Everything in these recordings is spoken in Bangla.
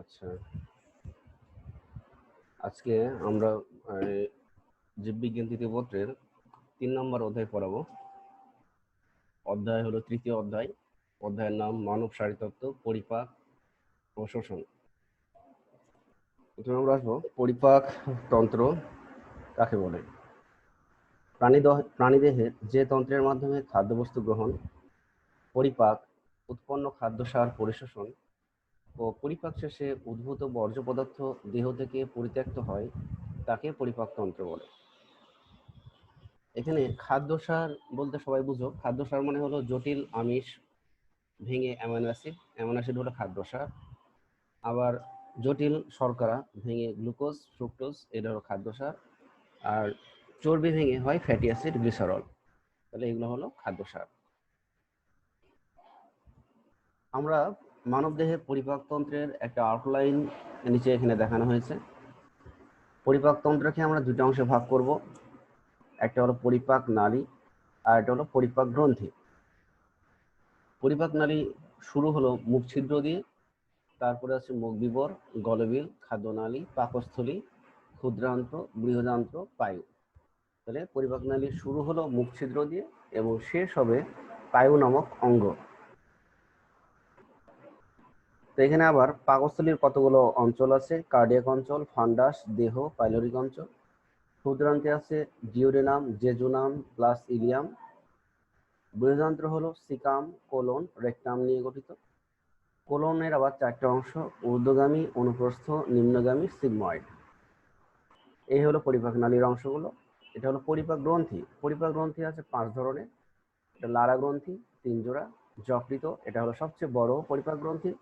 আচ্ছা, আজকে আমরা জীববিজ্ঞান তৃতীয় পত্রের 3 নম্বর অধ্যায় পড়াবো। অধ্যায় হলো তৃতীয় অধ্যায়। অধ্যায়ের নাম মানব শারীরতত্ত্ব, পরিপাক ও শোষণ। প্রথমে আমরা আসবো পরিপাক তন্ত্র কাকে বলে। প্রাণীদেহের যে তন্ত্রের মাধ্যমে খাদ্যবস্তু গ্রহণ, পরিপাক, উৎপন্ন খাদ্যসার পরিশোষণ ও পরিপাক শেষে উদ্ভূত বর্জ্য পদার্থ দেহ থেকে পরিত্যক্ত হয়, তাকে পরিপাক তন্ত্র বলে। এখানে খাদ্যসার বলতে সবাই বুঝো, খাদ্যসার মানে হলো জটিল আমিষ ভেঙে অ্যামাইনো অ্যাসিড হলো খাদ্যসার। আবার জটিল শর্করা ভেঙে গ্লুকোজ, ফ্রুক্টোজ, এটা হলো খাদ্যসার। আর চর্বি ভেঙে হয় ফ্যাটি অ্যাসিড, গ্লিসারল। তাহলে এগুলো হলো খাদ্যসার। আমরা মানবদেহের পরিপাকতন্ত্রের একটা আউটলাইন নিচে এখানে দেখানো হয়েছে। পরিপাকতন্ত্রকে আমরা দুটো অংশে ভাগ করব। একটা হলো পরিপাক নালী আর একটা হলো পরিপাক গ্রন্থি। পরিপাক নালী শুরু হলো মুখ ছিদ্র দিয়ে, তারপরে আছে মুখ বিবর, গলবিল, খাদ্যনালী, পাকস্থলী, ক্ষুদ্রান্ত্র, বৃহদান্ত্র, পায়ু। তাহলে পরিপাক নালী শুরু হলো মুখ ছিদ্র দিয়ে এবং শেষ হবে পায়ু নামক অঙ্গ। তো এখানে আবার পাকস্থলীর কতগুলো অঞ্চল আছে: কার্ডিয়াক অঞ্চল, ফান্ডাস, দেহ, পাইলোরিক অঞ্চল। ক্ষুদ্রান্তে আছে ডিওডেনাম, জেজুনাম প্লাস ইলিয়াম। বৃহদান্ত্র হলো সিকাম, কোলন, রেকটাম নিয়ে গঠিত। কোলনের আবার 4টা অংশ: ঊর্ধ্বগামী, অনুপ্রস্থ, নিম্নগামী, সিগময়েড। এই হলো পরিপাক নালীর অংশগুলো। এটা হলো পরিপাক গ্রন্থি। পরিপাক গ্রন্থি আছে 5 ধরনের। এটা লারা গ্রন্থি 3 জোড়া, যকৃত এটা হলো সবচেয়ে বড় পরিপাক গ্রন্থি।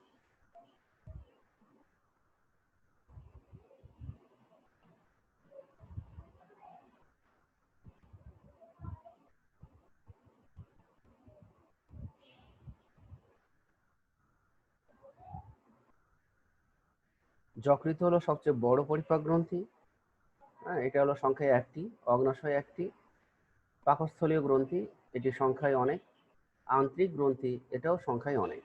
যকৃত হলো সবচেয়ে বড় পরিপাক গ্রন্থি। হ্যাঁ, এটা হলো সংখ্যায় 1টি, অগ্নাশয় 1টি। পাকস্থলীয় গ্রন্থি, এটি সংখ্যায় অনেক। আন্তরিক গ্রন্থি, এটাও সংখ্যায় অনেক।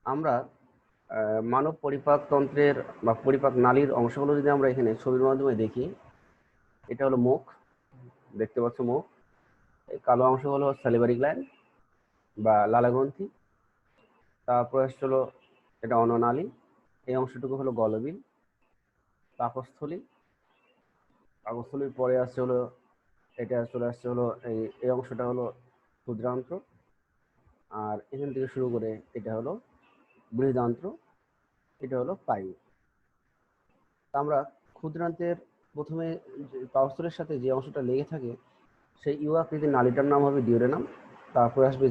আমরা মানব পরিপাক তন্ত্রের বা পরিপাক নালীর অংশগুলো যদি আমরা এখানে ছবির মাধ্যমে দেখি, এটা হলো মুখ, দেখতে পাচ্ছ মুখ। এই কালো অংশ হলো স্যালিভারি গ্ল্যান্ড বা লালা গ্রন্থি। তারপর আসছে হলো এটা অন্ননালী, এই অংশটুকু হলো গলবিল। পাকস্থলী, পাকস্থলীর পরে আসছে হলো এটা চলে আসছে হলো এই অংশটা হলো ক্ষুদ্রান্ত্র। আর এখান থেকে শুরু করে এটা হলো বৃহদান্ত্র, এটা হলো পায়ু। আমরা ক্ষুদ্রান্তের প্রথমে পাকস্থলীর সাথে যে অংশটা লেগে থাকে সেই ইউ আকৃতির নালীটার নাম হবে ডিওডেনাম, তারপরে আসবে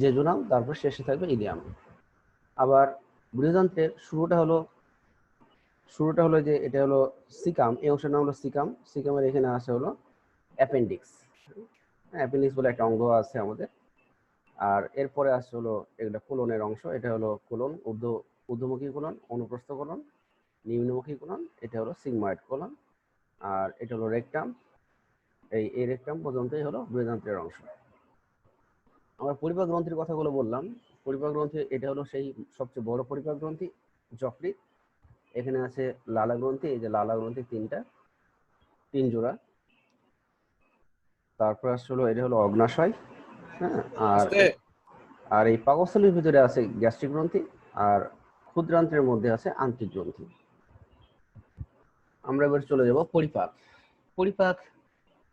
জেজুনাম, তারপর শেষে থাকবে ইলিয়াম। আবার বৃহদান্ত্রের শুরুটা হলো যে এটা হলো সিকাম, এই অংশের নাম হলো সিকাম। সিকামের এখানে আসে হলো অ্যাপেন্ডিক্স। অ্যাপেন্ডিক্স বলে একটা অঙ্গ আছে আমাদের। আর এরপরে আসছে হলো এটা কোলনের অংশ, এটা হলো কোলন, ঊর্ধ্বমুখী কোলন, অনুপ্রস্থ কোলন, নিম্নমুখী কোলন, এটা হলো সিগময়েড কোলন। আর এটা হলো রেকটাম, এই রেকটাম পর্যন্তই হলো বৃহদান্ত্রের অংশ। আমরা পরিপাক গ্রন্থির কথাগুলো বললাম। পরিপাক গ্রন্থি এটা হলো সেই সবচেয়ে বড় পরিপাক গ্রন্থি, যকৃৎ। এখানে আছে লালা গ্রন্থি, এই যে লালা গ্রন্থি 3 জোড়া। তারপর আসছে হলো এটা হলো অগ্নাশয়। হ্যাঁ, আর এই পাকস্থলীর ভিতরে আছে গ্যাস্ট্রিক গ্রন্থি, আর ক্ষুদ্রান্ত্রের মধ্যে আছে আন্তরিক গ্রন্থি। আমরা এবার চলে যাব পরিপাক। পরিপাক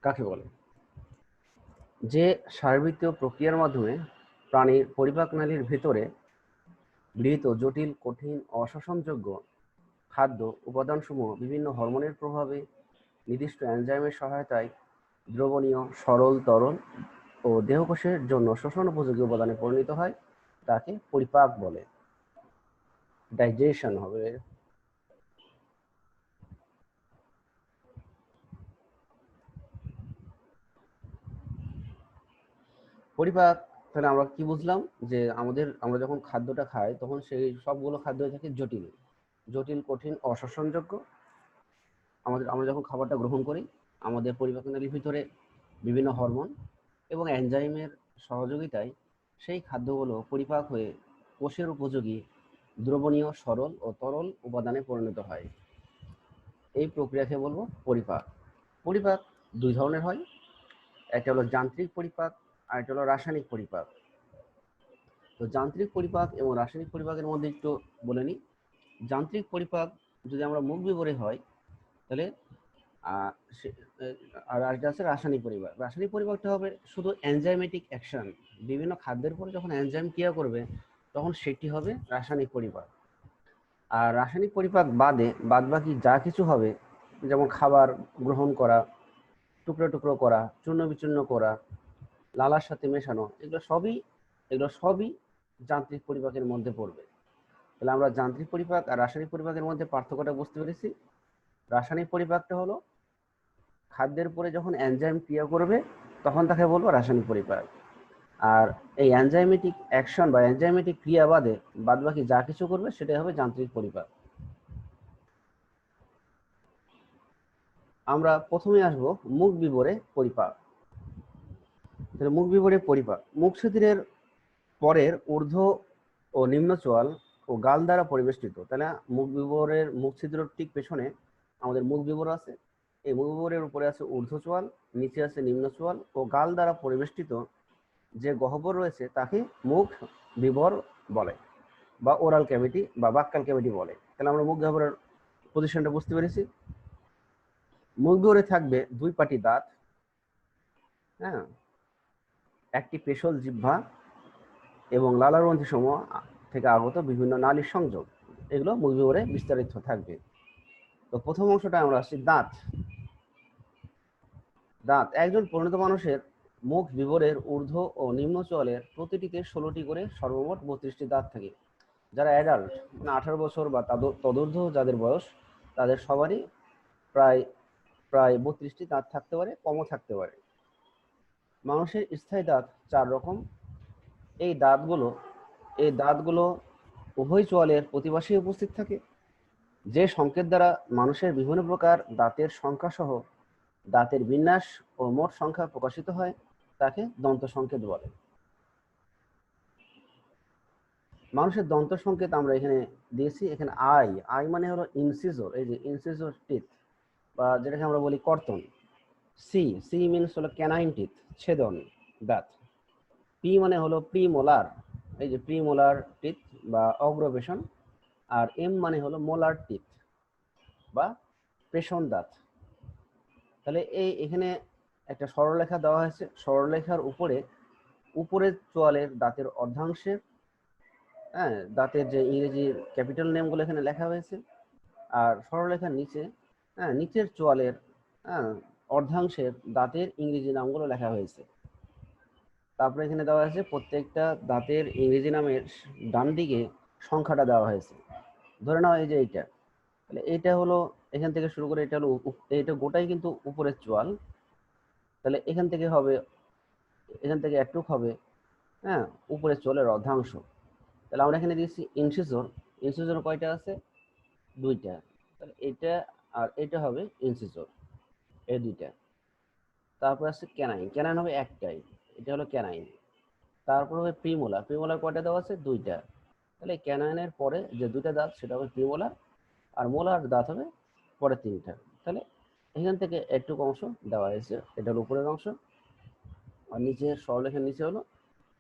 কাকে বলে? যে শারীরবৃত্তীয় প্রক্রিয়ার মাধ্যমে প্রাণীর পরিপাক নালীর ভিতরে গৃহীত জটিল, কঠিন, অশ্বসনযোগ্য খাদ্য উপাদানসমূহ বিভিন্ন হরমোনের প্রভাবে নির্দিষ্ট এনজাইমের সহায়তায় দ্রবণীয়, সরল, তরল ও দেহকোষের জন্য শোষণ উপযোগী উপাদানে পরিণত হয়, তাকে পরিপাক বলে। ডাইজেশন হবে। পরিপাক, তাহলে আমরা কি বুঝলাম? যে আমরা যখন খাদ্যটা খাই তখন সেই সবগুলো খাদ্য থাকে জটিল, কঠিন, অশ্বসনযোগ্য। আমরা যখন খাবারটা গ্রহণ করি, আমাদের পরিপাক নালীর ভিতরে বিভিন্ন হরমোন এবং এনজাইমের সহযোগিতায় সেই খাদ্যগুলো পরিপাক হয়ে কোষের উপযোগী দ্রবণীয়, সরল ও তরল উপাদানে পরিণত হয়। এই প্রক্রিয়াকে বলবো পরিপাক। পরিপাক দুই ধরনের হয়, একটা হলো যান্ত্রিক পরিপাক আর একটা হলো রাসায়নিক পরিপাক। তো যান্ত্রিক পরিপাক এবং রাসায়নিক পরিপাকের মধ্যে একটু বলে নিই। যান্ত্রিক পরিপাক যদি আমরা মুখ বিবরে হয় তাহলে আর একটা আছে রাসায়নিক পরিপাক। রাসায়নিক পরিপাকটা হবে শুধু এনজাইমেটিক অ্যাকশন, বিভিন্ন খাদ্যের উপরে যখন এনজাইম ক্রিয়া করবে তখন সেটি হবে রাসায়নিক পরিপাক। আর রাসায়নিক পরিপাক বাদ বাকি যা কিছু হবে, যেমন খাবার গ্রহণ করা, টুকরো টুকরো করা, চূর্ণ বিচূর্ণ করা, লালার সাথে মেশানো, এগুলো সবই যান্ত্রিক পরিপাকের মধ্যে পড়বে। তাহলে আমরা যান্ত্রিক পরিপাক আর রাসায়নিক পরিপাকের মধ্যে পার্থক্যটা বুঝতে পেরেছি। রাসায়নিক পরিপাকটা হলো খাদ্যের উপরে যখন এনজাইম ক্রিয়া করবে তখন তাকে বলবো রাসায়নিক পরিপাক। আর এই এনজাইমেটিক অ্যাকশন বা এনজাইমেটিক ক্রিয়া বাদ বাকি যা কিছু করবে সেটাই হবে যান্ত্রিক পরিপাক। আমরা প্রথমে আসবো মুখ বিবরে পরিপাক। তাহলে মুখ বিবরে পরিপাক, মুখ ছিদ্রের পরের ঊর্ধ্ব ও নিম্ন চোয়াল ও গাল দ্বারা পরিবেষ্টিত। তাহলে মুখ ছিদ্রের ঠিক পেছনে আমাদের মুখ বিবর আছে। এই মুখ বিবরের উপরে আছে ঊর্ধ্ব চোয়াল, নিচে আছে নিম্ন চোয়াল ও গাল দ্বারা পরিবেষ্টিত যে গহ্বর রয়েছে তাকে মুখ বিবর বলে, বা ওরাল ক্যাভিটি বা বাক্যাল ক্যাভিটি বলে। তাহলে আমরা মুখ গহ্বরের পজিশনটা বুঝতে পেরেছি। মুখ বিবরে থাকবে দুই পাটি দাঁত, হ্যাঁ, একটি পেশল জিহ্বা এবং লালাগ্রন্থি সমূহ থেকে আগত বিভিন্ন নালীর সংযোগ, এগুলো মুখ বিবরে বিস্তারিত থাকবে। তো প্রথম অংশটা আমরা আসছি দাঁত। একজন পরিণত মানুষের মুখ বিবরের ঊর্ধ্ব ও নিম্ন চোয়ালের প্রতিটিতে 16টি করে সর্বমোট 32টি দাঁত থাকে। যারা অ্যাডাল্ট মানে 18 বছর বা তদূর্ধ্ব যাদের বয়স, তাদের সবারই প্রায় 32টি দাঁত থাকতে পারে, কমও থাকতে পারে। মানুষের স্থায়ী দাঁত 4 রকম। এই দাঁতগুলো উভয় চোয়ালের প্রতিপাশে উপস্থিত থাকে। যে সংকেত দ্বারা মানুষের বিভিন্ন প্রকার দাঁতের সংখ্যা সহ দাঁতের বিন্যাস ও মোট সংখ্যা প্রকাশিত হয় তাকে দন্ত সংকেত বলে। মানুষের দন্ত সংকেত আমরা এখানে দিয়েছি। এখানে আই মানে হলো ইনসিজর, এই যে ইনসিজর টিথ, বা যেটাকে আমরা বলি কর্তন। সি মিনস হলো ক্যানাইন টিথ, ছেদন দাঁত। পি মানে হলো প্রিমোলার, এই যে প্রিমোলার টিথ বা অগ্রবেশন। আর এম মানে হলো মোলার টিথ বা পেশন দাঁত। তাহলে এখানে একটা সরলরেখা দেওয়া হয়েছে। সরলরেখার উপরের চোয়ালের দাঁতের অর্ধাংশের, হ্যাঁ, দাঁতের যে ইংরেজি ক্যাপিটাল নেমগুলো এখানে লেখা হয়েছে। আর সরলরেখার নিচে, হ্যাঁ, নিচের চোয়ালের, হ্যাঁ, অর্ধাংশের দাঁতের ইংরেজি নামগুলো লেখা হয়েছে। তারপরে এখানে দেওয়া হয়েছে প্রত্যেকটা দাঁতের ইংরেজি নামের ডান দিকে সংখ্যাটা দেওয়া হয়েছে। ধরে নাও এই যে এইটা, তাহলে এইটা হলো এখান থেকে শুরু করে এটা হলো এটা গোটাই কিন্তু উপরের চোয়াল। তাহলে এখান থেকে একটুক হবে, হ্যাঁ, উপরের চোয়ালের অর্ধাংশ। তাহলে আমরা এখানে দিয়েছি ইনসিজর কয়টা আছে? 2টা। তাহলে এটা আর এটা হবে ইনসিজর, এই 2টা। তারপর আছে ক্যানাইন হবে একটাই, এটা হলো ক্যানাইন। তারপর হবে প্রিমোলার কয়টা দেওয়া আছে? 2টা। তাহলে ক্যানাইনের পরে যে 2টা দাঁত সেটা হবে প্রিমোলার, আর মোলার দাঁত হবে পরে 3টা। তাহলে এখান থেকে একটুকু অংশ দেওয়া হয়েছে, এটা হলো উপরের অংশ। আর নিচে সরলরেখার নিচে হলো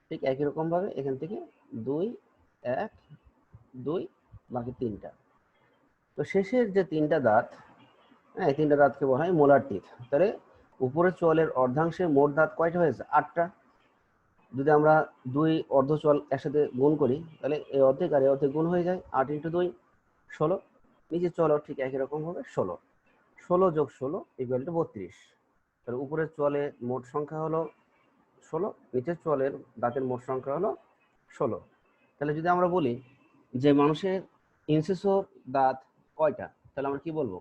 ঠিক একই রকম ভাবে এখান থেকে 2, 1, 2, বাকি 3টা। তো শেষের যে 3টা দাঁত, হ্যাঁ, এই 3টা দাঁতকে বলা হয় মোলার টিথ। তাহলে উপরের চোয়ালের অর্ধাংশে মোট দাঁত কয়টা হয়েছে? 8টা। যদি আমরা 2 অর্ধ চোয়াল একসাথে গুণ করি তাহলে এই অর্ধেক আর এই অর্ধেক গুণ হয়ে যায়, 8 × 2 16। নিচের চোয়ালও ঠিক একই রকম হবে 16 + 16 = 32। তাহলে উপরের চোয়ালের মোট সংখ্যা হলো 16, নিচের চোয়ালের দাঁতের মোট সংখ্যা হলো 16। তাহলে যদি আমরা বলি যে মানুষের ইনসিসর দাঁত কয়টা, তাহলে আমরা কি বলবো?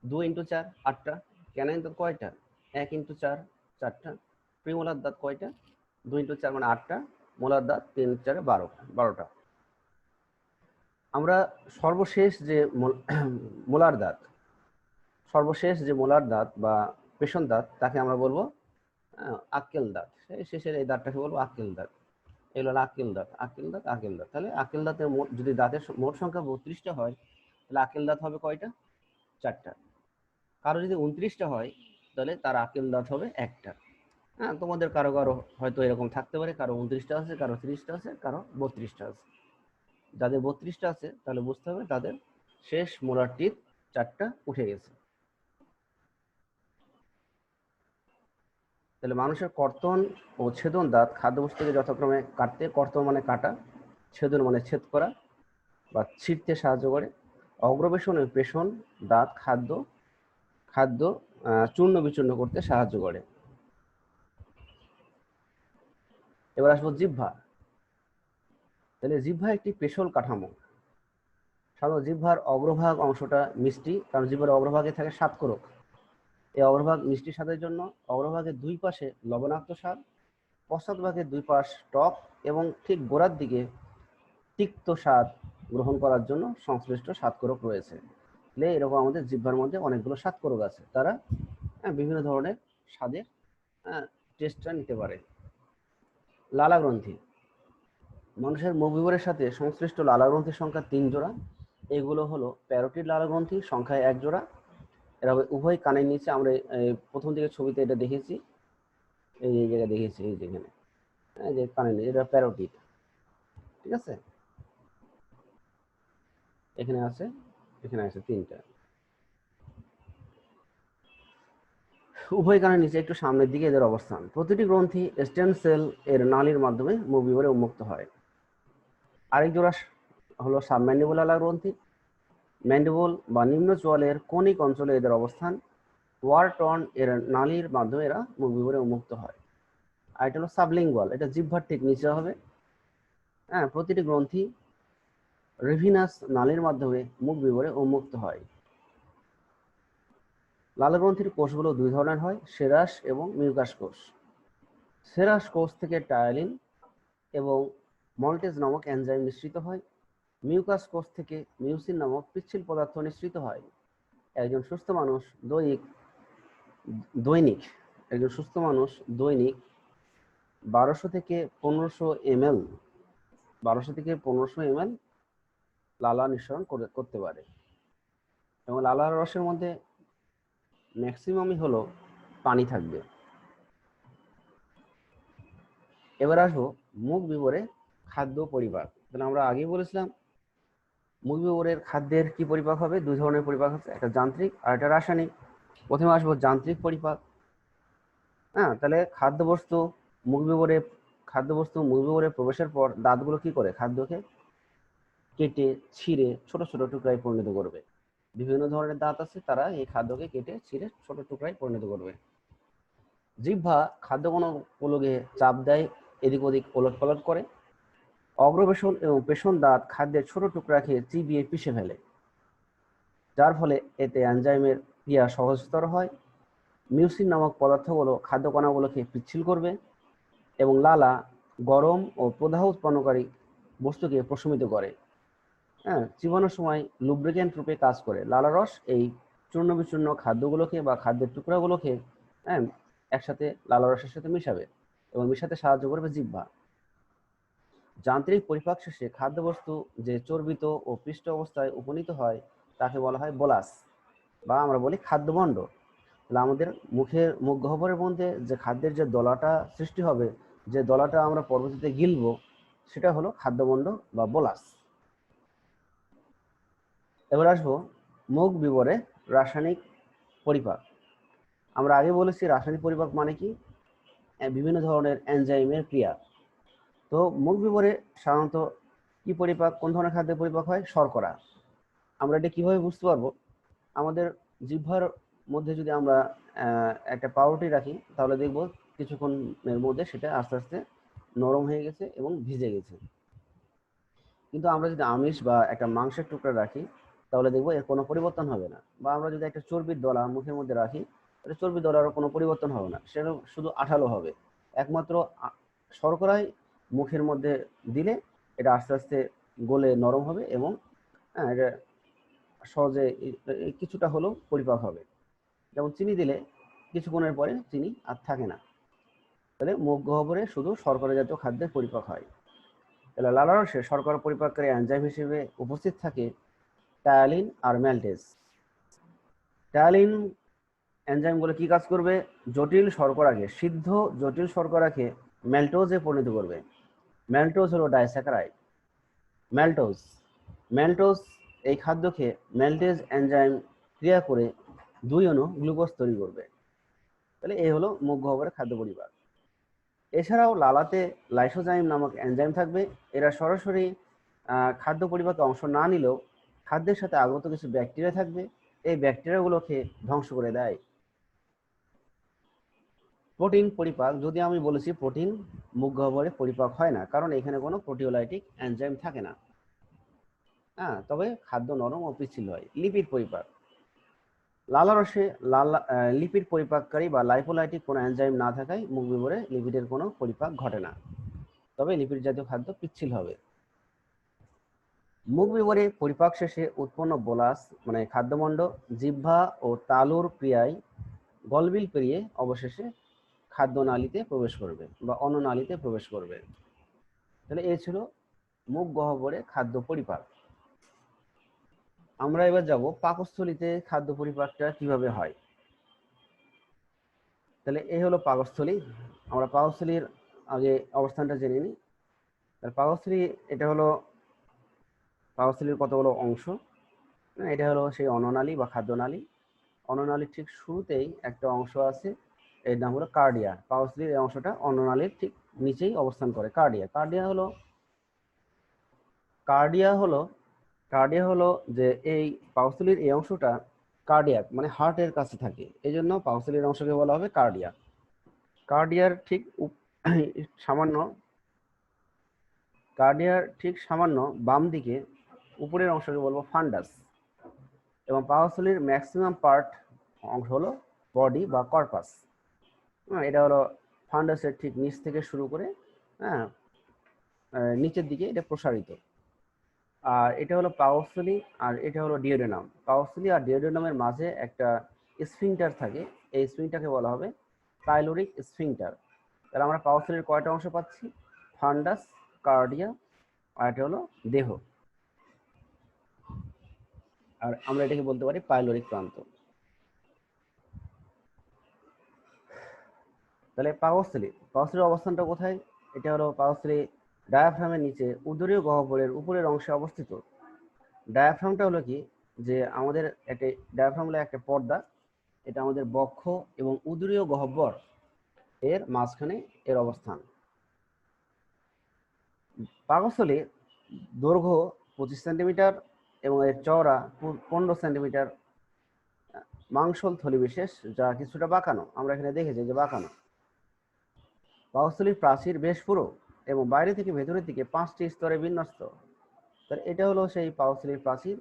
2 × 4 8টা। ক্যানাইন দাঁত কয়টা? 1 × 4 4টা। প্রিমোলার দাঁত কয়টা? 2 × 4 মানে 8টা। মোলার দাঁত 3 × 4 12টা। আমরা সর্বশেষ যে মোলার দাঁত বা পেশন দাঁত তাকে আমরা বলবো আক্কেল দাঁত। শেষের এই দাঁতটাকে বলবো আক্কেল দাঁত। এগুলো হলো আকিল দাঁত, আকিল দাঁত, আকিল দাঁত। তাহলে আকিল দাঁতের মোট, যদি দাঁতের মোট সংখ্যা 32টা হয়, তাহলে আকিল দাঁত হবে কয়টা? 4টা। কারো যদি 29টা হয়, তাহলে তার আকিল দাঁত হবে 1টা। হ্যাঁ, তোমাদের কারো কারো হয়তো এরকম থাকতে পারে, কারো 29টা আছে, কারো 30টা আছে, কারো 32টা আছে। যাদের 32টা আছে তাহলে বুঝতে হবে তাদের শেষ মোলার টিথ 4টা উঠে গেছে। তাহলে মানুষের কর্তন ও ছেদন দাঁত খাদ্যবস্তুকে যথাক্রমে কাটতে, কর্তন মানে কাটা, ছেদন মানে ছেদ করা বা ছিঁড়তে সাহায্য করে। অগ্রবেশন ও পেষণ দাঁত খাদ্য খাদ্য চূর্ণ বিচূর্ণ করতে সাহায্য করে। এবার আসবো জিহ্বা। তাহলে জিহ্বা একটি পেশল কাঠামো। সাধারণত জিহ্বার অগ্রভাগ অংশটা মিষ্টি, কারণ জিহ্বার অগ্রভাগে থাকে স্বাদকোরক। এই অগ্রভাগ মিষ্টি স্বাদের জন্য অগ্রভাগের দুই পাশে লবণাক্ত স্বাদ, পশ্চাৎভাগের দুই পাশ টক এবং ঠিক গোড়ার দিকে তিক্ত স্বাদ গ্রহণ করার জন্য সংশ্লিষ্ট স্বাদকোরক রয়েছে। এরকম আমাদের জিহ্বার মধ্যে অনেকগুলো স্বাদকোরক আছে, তারা বিভিন্ন ধরনের স্বাদের টেস্টটা নিতে পারে। লালা গ্রন্থি। মানুষের মুখ বিবরের সাথে সংশ্লিষ্ট লালা গ্রন্থির সংখ্যা 3 জোড়া। এগুলো হলো প্যারোটিড লালা গ্রন্থি, সংখ্যায় 1 জোড়া। এরা উভয় কানের নিচে, আমরা প্রথম দিকে ছবিতে এটা দেখেছি, এই জায়গায় দেখেছি, এই যেখানে যে কানের নিচে, এটা প্যারোটিড, ঠিক আছে। এখানে আছে, এখানে আছে 3টা। উভয় কানের নিচে একটু সামনের দিকে এদের অবস্থান। প্রতিটি গ্রন্থি স্টেম সেল এর নালীর মাধ্যমে মুখ বিবরে উন্মুক্ত হয়। আরেক জোড়া হলো সাবম্যান্ডিবুলার গ্রন্থি। ম্যান্ডিবল বা নিম্ন চোয়ালের কনিক অঞ্চলে এদের অবস্থান। ওয়ারটন এর নালীর মাধ্যমে এরা মুখ বিবরে উন্মুক্ত হয়। আর এটা হলো সাবলিঙ্গুয়াল, এটা জিহ্বার ঠিক নিচে হবে। হ্যাঁ, প্রতিটি গ্রন্থি রেভিনাস নালীর মাধ্যমে মুখ বিবরে উন্মুক্ত হয়। লালা গ্রন্থির কোষগুলো 2 ধরনের হয়, সেরাস এবং মিউকাস কোষ। সেরাস কোষ থেকে টায়ালিন এবং মল্টেজ নামক এনজাইম নিঃসৃত হয়। মিউকাস কোষ থেকে মিউসিন নামক পিচ্ছিল পদার্থ নিঃসৃত হয়। একজন সুস্থ মানুষ দৈনিক 1200 থেকে 1500 ml লালা নিঃসরণ করতে পারে। এবং লালার রসের মধ্যে ম্যাক্সিমামই হলো পানি থাকবে। এবার আসবো মুখ বিবরে খাদ্য পরিপাক। তাহলে আমরা আগেই বলেছিলাম মুখ বিবরের খাদ্যের কি পরিপাক হবে? 2 ধরনের পরিপাক আছে, একটা যান্ত্রিক আর একটা রাসায়নিক। প্রথমে আসবো যান্ত্রিক পরিপাক। হ্যাঁ, তাহলে খাদ্যবস্তু মুখ বিবরে প্রবেশের পর দাঁতগুলো কি করে? খাদ্যকে কেটে ছিঁড়ে ছোট ছোট টুকরায় পরিণত করবে। বিভিন্ন ধরনের দাঁত আছে, তারা এই খাদ্যকে কেটে ছিঁড়ে ছোট টুকরায় পরিণত করবে। জিহ্বা খাদ্য কণাগুলোকে চাপ দেয়, এদিক ওদিক ওলট পালট করে। অগ্রবেশন এবং পেষণ দাঁত খাদ্যের ছোট টুকরা খেয়ে চিবিয়ে পিষে ফেলে, যার ফলে এতে এনজাইমের ক্রিয়া সহজতর হয়। মিউসিন নামক পদার্থগুলো খাদ্য কণাগুলোকে পিচ্ছিল করবে এবং লালা গরম ও প্রদাহ উৎপন্নকারী বস্তুকে প্রশমিত করে। হ্যাঁ, চিবানোর সময় লুব্রিকেন্ট রূপে কাজ করে। লালার রস এই চূর্ণ বিচূর্ণ খাদ্যগুলোকে বা খাদ্যের টুকরাগুলোকে একসাথে লালা রসের সাথে মিশাবে এবং মিশাতে সাহায্য করবে জিহ্বা। যান্ত্রিক পরিপাক শেষে খাদ্যবস্তু যে চর্বিত ও পৃষ্ঠ অবস্থায় উপনীত হয় তাকে বলা হয় বোলাস, বা আমরা বলি খাদ্যমণ্ড। তাহলে আমাদের মুখ গহ্বরের মধ্যে যে খাদ্যের যে দলাটা সৃষ্টি হবে, যে দলাটা আমরা পরবর্তীতে গিলবো, সেটা হলো খাদ্যমণ্ড বা বোলাস। এবার আসবো মুখ বিবরে রাসায়নিক পরিপাক। আমরা আগে বলেছি রাসায়নিক পরিপাক মানে কি? বিভিন্ন ধরনের এনজাইমের ক্রিয়া। তো মুখ বিবরে সাধারণত কি পরিপাক, কোন ধরনের খাদ্যের পরিপাক হয়? শর্করা। আমরা এটা কিভাবে বুঝতে পারবো? আমাদের জিহ্বার মধ্যে যদি আমরা একটা পাউরুটি রাখি, তাহলে দেখবো কিছুক্ষণের মধ্যে সেটা আস্তে আস্তে নরম হয়ে গেছে এবং ভিজে গেছে। কিন্তু আমরা যদি আমিষ বা একটা মাংসের টুকরা রাখি, তাহলে দেখবো এর কোনো পরিবর্তন হবে না। বা আমরা যদি একটা চর্বির দলা মুখের মধ্যে রাখি, তাহলে চর্বির দলারও কোনো পরিবর্তন হবে না, সেটা শুধু আঠালো হবে। একমাত্র শর্করাই মুখের মধ্যে দিলে এটা আস্তে আস্তে গলে নরম হবে এবং এটা সহজে কিছুটা হলেও পরিপাক হবে। যেমন চিনি দিলে কিছুক্ষণের পরে চিনি আর থাকে না। তাহলে মুখ গহ্বরে শুধু শর্করা জাতীয় খাদ্যের পরিপাক হয়। তাহলে লালারসে শর্করা পরিপাককারী এনজাইম হিসেবে উপস্থিত থাকে টায়ালিন আর ম্যালটেজ। টায়ালিন এনজাইমগুলো কি কাজ করবে? জটিল শর্করাকে, সিদ্ধ জটিল শর্করাকে ম্যালটোজে পরিণত করবে। ম্যালটোজ হলো ডাইস্যাকারাইড। ম্যালটোজ ম্যালটোজ এই খাদ্যকে ম্যালটেজ এনজাইম ক্রিয়া করে 2 অণু গ্লুকোজ তৈরি করবে। তাহলে এই হলো মুখ গহ্বরের খাদ্য পরিপাক। এছাড়াও লালাতে লাইসোজাইম নামক এনজাইম থাকবে। এরা সরাসরি খাদ্য পরিপাকে অংশ না নিলেও খাদ্যের সাথে আগত কিছু ব্যাকটেরিয়া থাকবে, এই ব্যাকটেরিয়াগুলোকে ধ্বংস করে দেয়। প্রোটিন পরিপাক, যদি আমি বলেছি প্রোটিন মুখ গহ্বরে পরিপাক হয় না, কারণ এখানে কোনো প্রোটিওলাইটিক এনজাইম থাকে না। হ্যাঁ, তবে খাদ্য নরম ও পিচ্ছিল হয়। লিপিড পরিপাক, লালারসে লিপিড পরিপাককারী বা লাইপোলাইটিক কোনো এনজাইম না থাকায় মুখ গহ্বরে লিপিডের কোনো পরিপাক ঘটে না, তবে লিপিড জাতীয় খাদ্য পিচ্ছিল হবে। মুখ গহ্বরে পরিপাক শেষে উৎপন্ন বোলাস মানে খাদ্যমণ্ড জিহ্বা ও তালুর ক্রিয়ায় গলবিল পেরিয়ে অবশেষে খাদ্যনালীতে প্রবেশ করবে বা অন্ননালীতে প্রবেশ করবে। তাহলে এই ছিল মুখ গহ্বরে খাদ্য পরিপাক। আমরা এবার যাব পাকস্থলীতে খাদ্য পরিপাকটা কিভাবে হয়। তাহলে এই হলো পাকস্থলী। আমরা পাকস্থলীর আগে অবস্থানটা জেনে নিই। তাহলে পাকস্থলী, এটা হলো পাকস্থলীর কতগুলো অংশ। এটা হলো সেই অন্ননালী বা খাদ্যনালী। অন্ননালীর ঠিক শুরুতেই একটা অংশ আছে, এর নাম হলো কার্ডিয়া। পাকস্থলীর এই অংশটা অন্ননালীর ঠিক নিচেই অবস্থান করে। কার্ডিয়া কার্ডিয়া হলো কার্ডিয়া হলো যে এই পাকস্থলীর এই অংশটা কার্ডিয়াক মানে হার্টের কাছে থাকে, এই জন্য পাকস্থলীর অংশকে বলা হবে কার্ডিয়া। কার্ডিয়ার ঠিক সামান্য বাম দিকে উপরের অংশকে বলবো ফান্ডাস, এবং পাকস্থলীর ম্যাক্সিমাম পার্ট অংশ হলো বডি বা কর্পাস। এটা হলো ফান্ডাসের ঠিক নিচ থেকে শুরু করে হ্যাঁ নিচের দিকে এটা প্রসারিত। আর এটা হলো পাকস্থলী, আর এটা হলো ডিওডেনাম। পাকস্থলী আর ডিওডেনামের মাঝে একটা স্ফিংটার থাকে, এই স্ফিংটারকে বলা হবে পাইলোরিক স্ফিংটার। তাহলে আমরা পাকস্থলীর কয়টা অংশ পাচ্ছি? ফান্ডাস, কার্ডিয়া, আর এটা হলো দেহ, আর আমরা এটাকে বলতে পারি পাইলোরিক প্রান্ত। তাহলে পাকস্থলীর অবস্থানটা কোথায়? এটা হলো পাকস্থলী ডায়াফ্রামের নিচে উদরীয় গহ্বরের উপরের অংশে অবস্থিত। ডায়াফ্রামটা হলো কি, যে আমাদের একটা ডায়াফ্রাম হলো একটা পর্দা, এটা আমাদের বক্ষ এবং উদরীয় গহ্বর এর মাঝখানে এর অবস্থান। পাকস্থলী দৈর্ঘ্য 25 সেন্টিমিটার এবং এর চওড়া 15 সেন্টিমিটার। মাংসল থলি বিশেষ, যা কিছুটা বাঁকানো, আমরা এখানে দেখেছি যে বাঁকানো। পাকস্থলীর প্রাচীর বেশ পুরো এবং বাইরে থেকে ভেতরের দিকে 5টি স্তরে বিন্যস্ত। তাহলে এটা হলো সেই পাকস্থলীর প্রাচীর।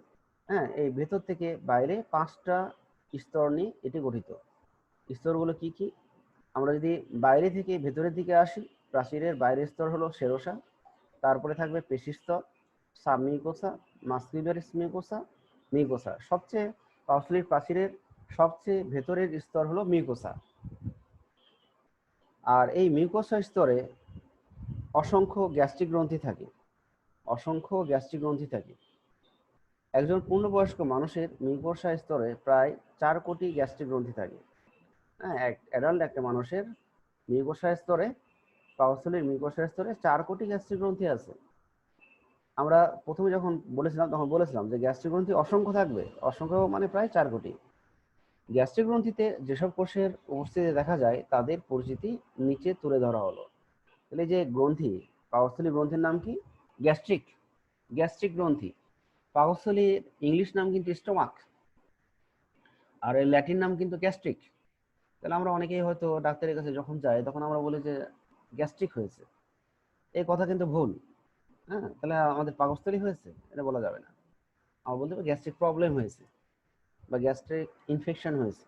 হ্যাঁ, এই ভেতর থেকে বাইরে 5টা স্তর নিয়ে এটি গঠিত। স্তরগুলো কি কি? আমরা যদি বাইরে থেকে ভেতরের দিকে আসি, প্রাচীরের বাইরের স্তর হলো সেরোসা, তারপরে থাকবে পেশিস্তর, সাবমিউকোসা, মাস্কুলারিস মিউকোসা, মিউকোসা। সবচেয়ে পাকস্থলীর প্রাচীরের সবচেয়ে ভেতরের স্তর হলো মিউকোসা। আর এই মিউকোসা স্তরে অসংখ্য গ্যাস্ট্রিক গ্রন্থি থাকে। একজন পূর্ণবয়স্ক মানুষের মিউকোসা স্তরে প্রায় 4 কোটি গ্যাস্ট্রিক গ্রন্থি থাকে। হ্যাঁ, অ্যাডাল্ট একটা মানুষের মিউকোসা স্তরে, পাকস্থলীর মিউকোসা স্তরে 4 কোটি গ্যাস্ট্রিক গ্রন্থি আছে। আমরা প্রথমে যখন বলেছিলাম যে গ্যাস্ট্রিক গ্রন্থি অসংখ্য থাকবে, অসংখ্য মানে প্রায় 4 কোটি। গ্যাস্ট্রিক গ্রন্থিতে যেসব কোষের উপস্থিতি দেখা যায় তাদের পরিচিতি নিচে তুলে ধরা হলো। তাহলে যে গ্রন্থি, পাকস্থলীর গ্রন্থির নাম কি? গ্যাস্ট্রিক গ্রন্থি। পাকস্থলীর ইংলিশ নাম কিন্তু স্টোমাক, আর এর ল্যাটিন নাম কিন্তু গ্যাস্ট্রিক। তাহলে আমরা অনেকেই হয়তো ডাক্তারের কাছে যখন যাই তখন আমরা বলি যে গ্যাস্ট্রিক হয়েছে, এই কথা কিন্তু ভুল। হ্যাঁ, তাহলে আমাদের পাকস্থলী হয়েছে এটা বলা যাবে না, আমরা বলতে হবে গ্যাস্ট্রিক প্রবলেম হয়েছে বা গ্যাস্ট্রিক ইনফেকশন হয়েছে।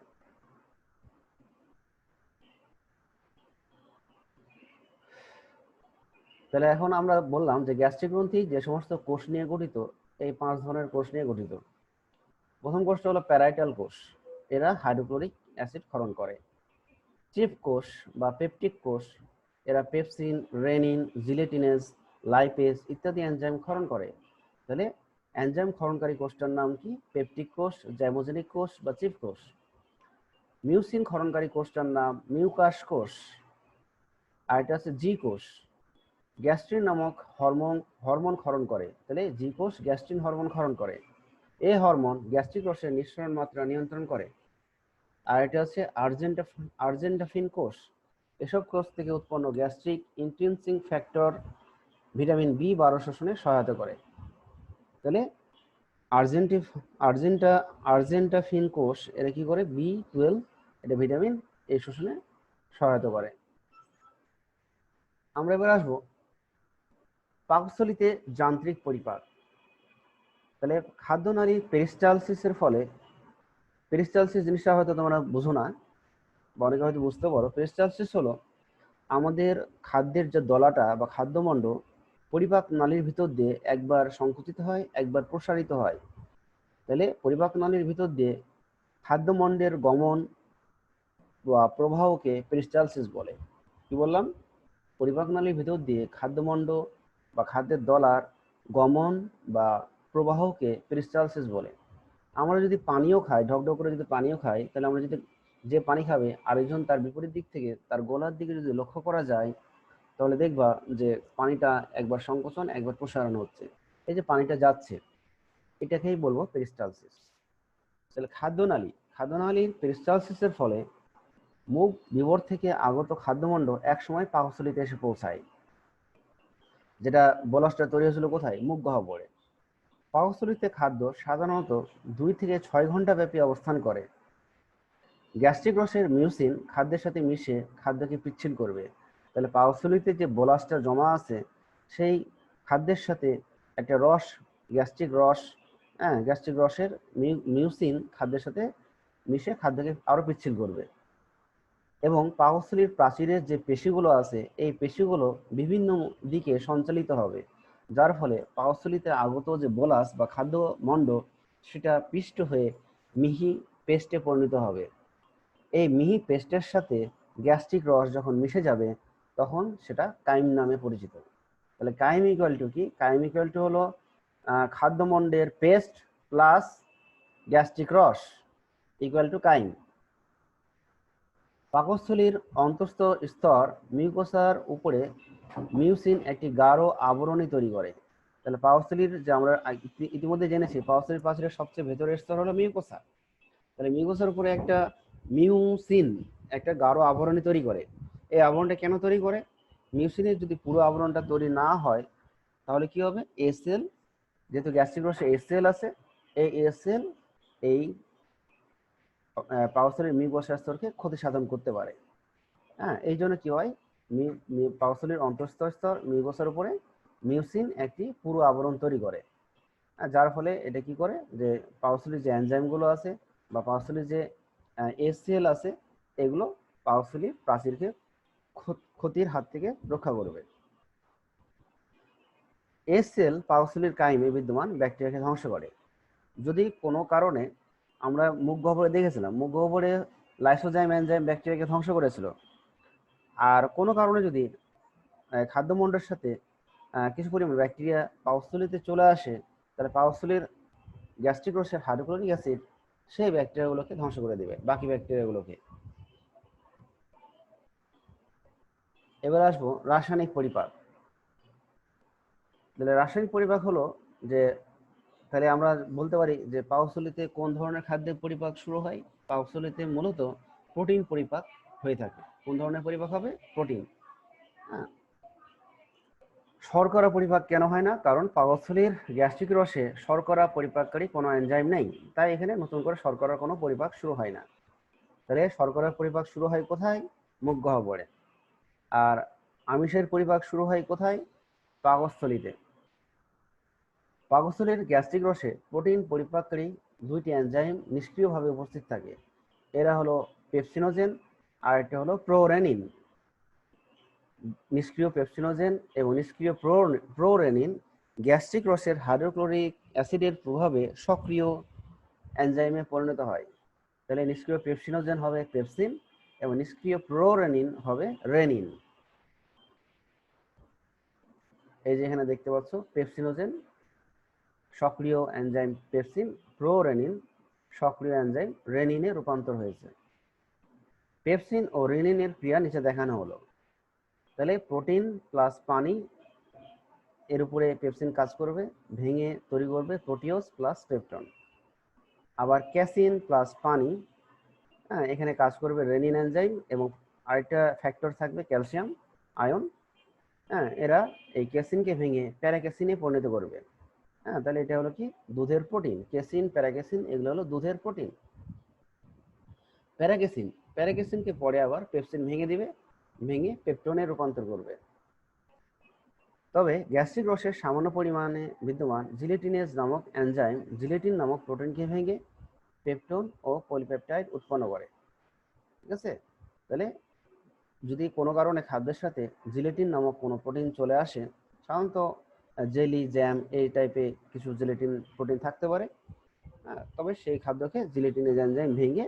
তাহলে এখন আমরা বললাম যে গ্যাস্ট্রিক গ্রন্থি যে সমস্ত কোষ নিয়ে গঠিত, এই 5 ধরনের কোষ নিয়ে গঠিত। প্রথম কোষটা হলো প্যারাইটাল কোষ, এরা হাইড্রোক্লোরিক অ্যাসিড ক্ষরণ করে। চিফ কোষ বা পেপটিক কোষ, এরা পেপসিন, রেনিন, জিলেটিনেজ লাইপেজ ইত্যাদি এনজাইম ক্ষরণ করে। তাহলে এনজাইম ক্ষরণকারী কোষটার নাম কি? পেপটিক কোষ, জাইমোজেনিক কোষ বা চিফ কোষ। মিউসিন ক্ষরণকারী কোষটার নাম মিউকাস কোষ, আর এটা হচ্ছে জি কোষ। গ্যাস্ট্রিন নামক হরমোন ক্ষরণ করে। তাহলে জি কোষ গ্যাস্ট্রিন হরমোন ক্ষরণ করে। এই হরমোন গ্যাস্ট্রিক রসের নিঃসরণ মাত্রা নিয়ন্ত্রণ করে। আর এটা হচ্ছে আর্জেন্টাফিন কোষ। এসব কোষ থেকে উৎপন্ন গ্যাস্ট্রিক ইন্ট্রিনসিক ফ্যাক্টর ভিটামিন বি12 শোষণে সহায়তা করে। তাহলে আর্জেন্টাফিন কোষ এটা কি করে? বি12 এটা ভিটামিন এই শোষণে সহায়তা করে। আমরা এবার আসবো পাকস্থলীতে যান্ত্রিক পরিপাক। তাহলে খাদ্যনালীর পেরিস্টালসিসের ফলে, পেরিস্টালসিস জিনিসটা হয়তো তোমরা বুঝো না বা অনেকে হয়তো বুঝতে পারো। পেরিস্টালসিস হলো আমাদের খাদ্যের যে দলাটা বা খাদ্যমণ্ড পরিপাক নালীর ভিতর দিয়ে একবার সংকুচিত হয়, একবার প্রসারিত হয়। তাহলে পরিপাক নালীর ভিতর দিয়ে খাদ্যমণ্ডের গমন বা প্রবাহকে পেরিস্টালসিস বলে। কি বললাম? পরিপাক নালীর ভিতর দিয়ে খাদ্যমণ্ড বা খাদ্যের দলার গমন বা প্রবাহকে পেরিস্টালসিস বলে। আমরা যদি পানীয় খাই, ঢকঢক করে যদি পানীয় খাই, তাহলে আমরা যদি, যে পানি খাবে আরেকজন তার বিপরীত দিক থেকে তার গলার দিকে যদি লক্ষ্য করা যায়, তাহলে দেখবা যে পানিটা একবার সংকোচন একবার প্রসারণ হচ্ছে। এই যে পানিটা যাচ্ছে, এটাকেই বলবো পেরিস্টালসিস। তাহলে খাদ্যনালীর পেরিস্টালসিসের ফলে মুখ বিবর থেকে আগত খাদ্যমণ্ড একসময় পাকস্থলীতে এসে পৌঁছায়। যেটা বলসটা তৈরি হয়েছিল কোথায়? মুখ গহ্বরে। পাকস্থলীতে খাদ্য সাধারণত 2 থেকে 6 ঘন্টা ব্যাপী অবস্থান করে। গ্যাস্ট্রিক রসের মিউসিন খাদ্যের সাথে মিশে খাদ্যকে পিচ্ছিল করবে। তাহলে পাকস্থলীতে যে বোলাসটা জমা আছে, সেই খাদ্যের সাথে একটা রস, গ্যাস্ট্রিক রস, গ্যাস্ট্রিক রসের মিউসিন খাদ্যের সাথে মিশে খাদ্যকে আরো পিচ্ছিল করবে। এবং পাকস্থলীর প্রাচীরের যে পেশিগুলো আছে, এই পেশিগুলো বিভিন্ন দিকে সঞ্চালিত হবে, যার ফলে পাকস্থলীতে আগত যে বোলাস বা খাদ্যমণ্ড সেটা পিষ্ট হয়ে মিহি পেস্টে পরিণত হবে। এই মিহি পেস্টের সাথে গ্যাস্ট্রিক রস যখন মিশে যাবে, তখন সেটা কাইম নামে পরিচিত। তাহলে কাইম ইকুয়াল টু কি? কাইম ইকুয়াল টু হলো খাদ্যমণ্ডের পেস্ট প্লাস গ্যাস্ট্রিক রস ইকুয়াল টু কাইম। পাকস্থলীর অন্তঃস্থ স্তর মিউকোসার উপরে মিউসিন একটি গাঢ় আবরণী তৈরি করে। তাহলে পাকস্থলীর যে আমরা ইতিমধ্যে জেনেছি, পাকস্থলীর প্রাচীরের সবচেয়ে ভেতরের স্তর হলো মিউকোসা। তাহলে মিউকোসার উপরে একটা মিউসিন একটা গাঢ় আবরণী তৈরি করে। এই আবরণটা কেন তৈরি করে? মিউসিনের যদি পুরো আবরণটা তৈরি না হয়, তাহলে কি হবে? এসএল, যেহেতু গ্যাস্ট্রিক রসে এসএল আছে, এই এসএল এই পাকস্থলীর মিউকোসা স্তরকে ক্ষতি সাধন করতে পারে। এই জন্য কি হয়? পাকস্থলীর অন্তঃস্থ স্তর মিউকোসার উপরে মিউসিন একটি পুরো আবরণ তৈরি করে, যার ফলে এটা কি করে? যে পাকস্থলীর যে এনজাইমগুলো আছে বা পাকস্থলীর যে এসিএল আছে, এগুলো পাকস্থলীর প্রাচীরকে ক্ষতির হাত থেকে রক্ষা করবে। এসিএল পাকস্থলীর কাইমে বিদ্যমান ব্যাকটেরিয়াকে ধ্বংস করে। যদি কোনো কারণে, আমরা মুখ গহ্বরে দেখেছিলাম, মুখ গহ্বরে লাইসোজাইম এনজাইম ব্যাকটেরিয়াকে ধ্বংস করেছিল। আর কোনো কারণে যদি খাদ্যমণ্ডের সাথে কিছু পরিমাণ ব্যাকটেরিয়া পাকস্থলীতে চলে আসে, তাহলে পাকস্থলীর গ্যাস্ট্রিক রসের হাইড্রোক্লোরিক অ্যাসিড সেই ব্যাকটেরিয়াগুলোকে ধ্বংস করে দেবে, বাকি ব্যাকটেরিয়াগুলোকে। এবার আসবো রাসায়নিক পরিপাক। তাহলে রাসায়নিক পরিপাক হলো যে, তাহলে আমরা বলতে পারি যে পাকস্থলীতে কোন ধরনের খাদ্যের পরিপাক শুরু হয়? পাকস্থলীতে মূলত প্রোটিন পরিপাক হয়ে থাকে। কোন ধরনের পরিপাক হবে? প্রোটিন। হ্যাঁ। শর্করা পরিপাক কেন হয় না? কারণ পাকস্থলীর গ্যাস্ট্রিক রসে শর্করা পরিপাককারী কোনো এনজাইম নেই, তাই এখানে নতুন করে শর্করার কোনো পরিপাক শুরু হয় না। তাহলে শর্করার পরিপাক শুরু হয় কোথায়? মুখ গহ্বরে। আর আমিষের পরিপাক শুরু হয় কোথায়? পাকস্থলীতে। পাকস্থলীর গ্যাস্ট্রিক রসে প্রোটিন পরিপাককারী 2টি এনজাইম নিষ্ক্রিয়ভাবে উপস্থিত থাকে। এরা হলো পেপসিনোজেন আর একটা হলো প্রোরেনিন। নিষ্ক্রিয় পেপসিনোজেন এবং নিষ্ক্রিয় প্রোরেনিন গ্যাস্ট্রিক রসের হাইড্রোক্লোরিক অ্যাসিডের প্রভাবে সক্রিয় এনজাইমে পরিণত হয়। তাহলে নিষ্ক্রিয় পেপসিনোজেন হবে পেপসিন এবং নিষ্ক্রিয় প্রোরেনিন হবে রেনিন। এই যে এখানে দেখতে পাচ্ছ পেপসিনোজেন সক্রিয় এনজাইম পেপসিন, প্রোরেনিন সক্রিয় এনজাইম রেনিনে রূপান্তর হয়েছে। পেপসিন ও রেনিনের ক্রিয়া নিচে দেখানো হলো। তাহলে প্রোটিন প্লাস পানি এর উপরে পেপসিন কাজ করবে, ভেঙে তৈরি করবে প্রোটিওজ প্লাস পেপটন। আবার ক্যাসিন প্লাস পানি এখানে কাজ করবে রেনিন এনজাইম, এবং আরেকটা ফ্যাক্টর থাকবে ক্যালসিয়াম আয়ন। এরা এই ক্যাসিনকে ভেঙে প্যারাক্যাসিনে পরিণত করবে। তাহলে এটা হলো কি দুধের প্রোটিন। ক্যাসিন প্যারাক্যাসিন এগুলো হলো দুধের প্রোটিন। প্যারাক্যাসিনকে পরে আবার পেপসিন ভেঙে দিবে, ভেঙে পেপটনে রূপান্তর করবে। তবে গ্যাস্ট্রিক রসের সামান্য পরিমাণে বিদ্যমান জিলেটিনেজ নামক এনজাইম জিলেটিন নামক প্রোটিনকে ভেঙে পেপটন ও পলিপেপটাইড উৎপন্ন করে। ঠিক আছে, তাহলে যদি কোনো কারণে খাদ্যের সাথে জিলেটিন নামক কোনো প্রোটিন চলে আসে, সাধারণত জেলি জ্যাম এই টাইপে কিছু জিলেটিন প্রোটিন থাকতে পারে, তবে সেই খাদ্যকে জিলেটিনেজ এনজাইম ভেঙে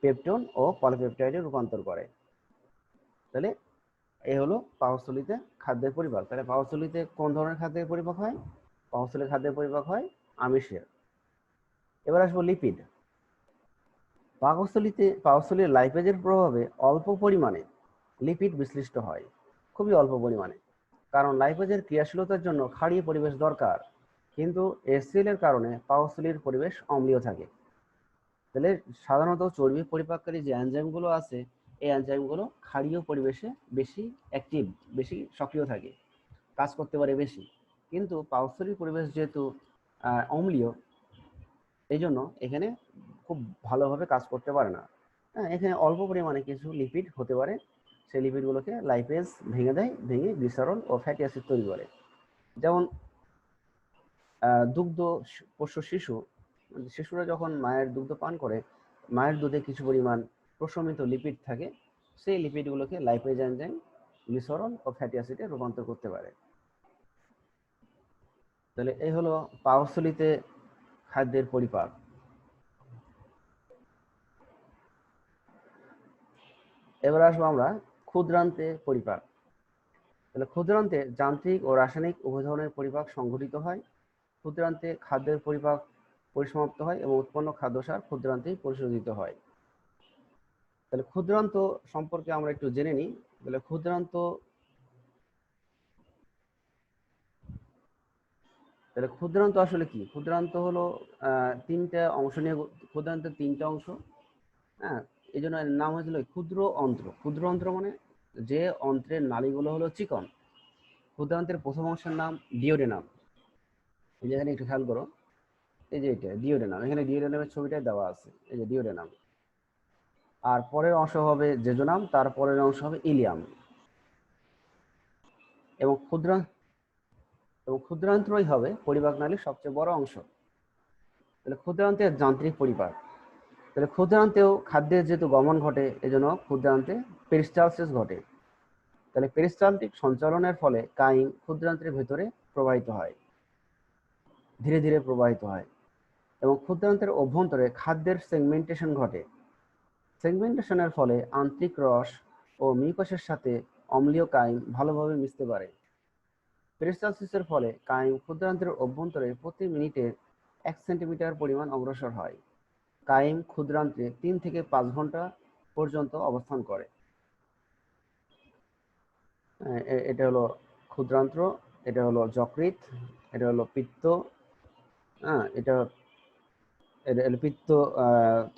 পেপটন ও পলিপেপটাইডে রূপান্তর করে। তাহলে এই হলো পাকস্থলীতে খাদ্যের পরিপাক। তাহলে পাকস্থলীতে কোন ধরনের খাদ্যের পরিপাক হয়? পাকস্থলীর খাদ্যের পরিপাক হয় আমিষের। এবার আসবো লিপিড। পাকস্থলীর লাইপেজের প্রভাবে অল্প পরিমাণে লিপিড বিশ্লিষ্ট হয়, খুবই অল্প পরিমাণে, কারণ লাইপেজের ক্রিয়াশীলতার জন্য ক্ষারীয় পরিবেশ দরকার, কিন্তু HCl এর কারণে পাকস্থলীর পরিবেশ অম্লীয় থাকে। তাহলে সাধারণত চর্বি পরিপাককারী যে এনজাইমগুলো আছে, এই এনজাইমগুলো ক্ষারীয় পরিবেশে বেশি অ্যাক্টিভ, বেশি সক্রিয় থাকে, কাজ করতে পারে বেশি। কিন্তু পাকস্থলীর পরিবেশ যেহেতু অম্লীয়, এই জন্য এখানে খুব ভালোভাবে কাজ করতে পারে না। এখানে অল্প পরিমাণে কিছু লিপিড হতে পারে, সেই লিপিডগুলোকে লাইপেজ ভেঙে দেয়, ভেঙে গ্লিসারল ও ফ্যাটি অ্যাসিড তৈরি করে। যেমন দুগ্ধ পোষ্য শিশুরা যখন মায়ের দুগ্ধ পান করে, মায়ের দুধে কিছু পরিমাণ প্রশমিত লিপিড থাকে, সেই লিপিডগুলোকে লাইপেজ এনজাইম গ্লিসারল ও ফ্যাটি অ্যাসিডে রূপান্তর করতে পারে। তাহলে এই হলো পাকস্থলীতে খাদ্যের পরিপাক। এবার আসবো আমরা ক্ষুদ্রান্তে পরিপাক। তাহলে ক্ষুদ্রান্তে যান্ত্রিক ও রাসায়নিক উভয় ধরনের পরিপাক সংঘটিত হয়। ক্ষুদ্রান্তে খাদ্যের পরিপাক পরিসমাপ্ত হয় এবং উৎপন্ন খাদ্যসার ক্ষুদ্রান্তেই পরিশোধিত হয়। তাহলে ক্ষুদ্রান্ত সম্পর্কে আমরা একটু জেনে নিই। তাহলে ক্ষুদ্রান্ত আসলে কি? ক্ষুদ্রান্ত হলো তিনটা অংশ নিয়ে, ক্ষুদ্রান্তের তিনটা অংশ। এই জন্য এর নাম হয়েছিল ক্ষুদ্র অন্ত্র। ক্ষুদ্র অন্ত্র মানে যে অন্ত্রের নালীগুলো হলো চিকন। ক্ষুদ্রান্তের প্রথম অংশের নাম ডিওডেনাম। এই যেখানে একটু খেয়াল করো, এই যে এটা ডিওডেনাম, এখানে ডিওডেনামের ছবিটাই দেওয়া আছে, এই যে ডিওডেনাম। আর পরের অংশ হবে জেজোনাম, তারপরের অংশ হবে ইলিয়াম। এবং ক্ষুদ্রান্ত্রই হবে পরিপাক নালীর সবচেয়ে বড় অংশ। তাহলে ক্ষুদ্রান্তের যান্ত্রিক পরিপাক। তাহলে ক্ষুদ্রান্তেও খাদ্যের যেহেতু গমন ঘটে, এজন্য ক্ষুদ্রান্তে পেরিস্টালসিস ঘটে। তাহলে পেরিস্টালটিক সঞ্চালনের ফলে কাইম ক্ষুদ্রান্তের ভেতরে প্রবাহিত হয়, ধীরে ধীরে প্রবাহিত হয়, এবং ক্ষুদ্রান্তের অভ্যন্তরে খাদ্যের সেগমেন্টেশন ঘটে। সেগমেন্টেশনের ফলে আন্তরিক রস ও মিউকাসের সাথে অম্লীয় কাইম ভালোভাবে মিশতে পারে। পেরিস্টালসিসের ফলে কাইম ক্ষুদ্রান্তের অভ্যন্তরে প্রতি মিনিটে 1 সেন্টিমিটার পরিমাণ অগ্রসর হয়। কাইম ক্ষুদ্রান্তে 3 থেকে 5 ঘন্টা পর্যন্ত অবস্থান করে। এটা হলো ক্ষুদ্রান্ত্র, এটা হলো যকৃৎ, এটা হলো পিত্ত, এটা হলো পিত্ত